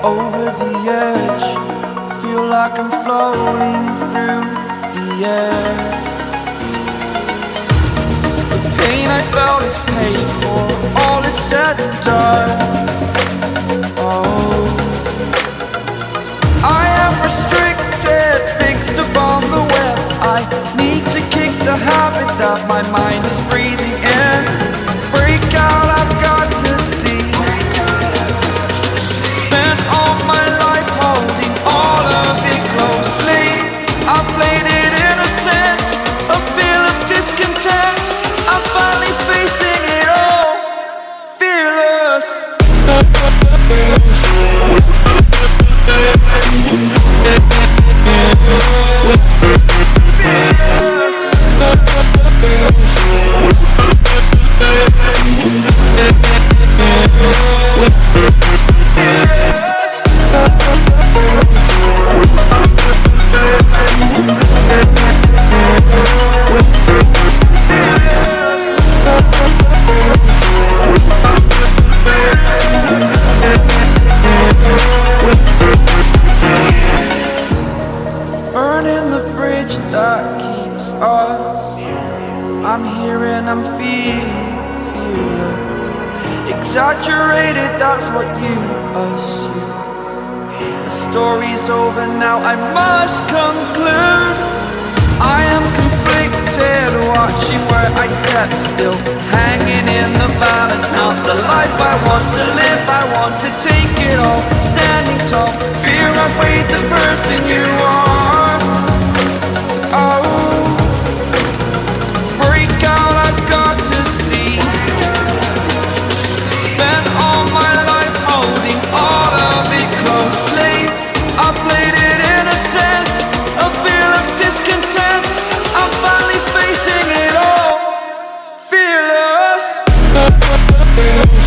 over the edge. Feel like I'm floating through the air. The pain I felt is paid for, all is said and done. Oh, I am restricted, fixed upon the web. I need to kick the habit that my mind is breathing in. Break out, I've got to see. Spent all my life holding all of it closely. I played it innocent, a feel of discontent. I'm finally facing it all, fearless. Burning the bridge that keeps us. I'm here and I'm feeling fearless. Exaggerated, that's what you assume. The story's over now, I must conclude. I am conflicted, watching where I step still, hanging in the balance. Not the life I want to live, I want to take it all. Standing tall, fear I've weighed the person you are. Oh, break out, I've got to see. Spent all my life holding all of it closely. I played it innocent, a feel of discontent. I'm finally facing it all, fearless. Fearless.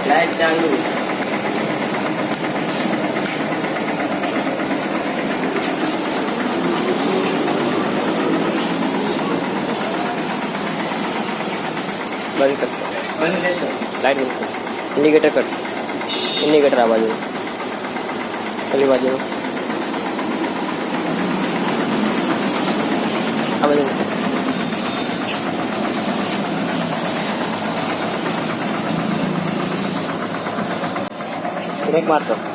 Light ચાલુ. બંધ કર. બંધ કરશો. Light બંધ કર. Indicator કર. Indicator આ બાજુ, પેલી બાજુ આ બાજુ. બ્રેક મારતો.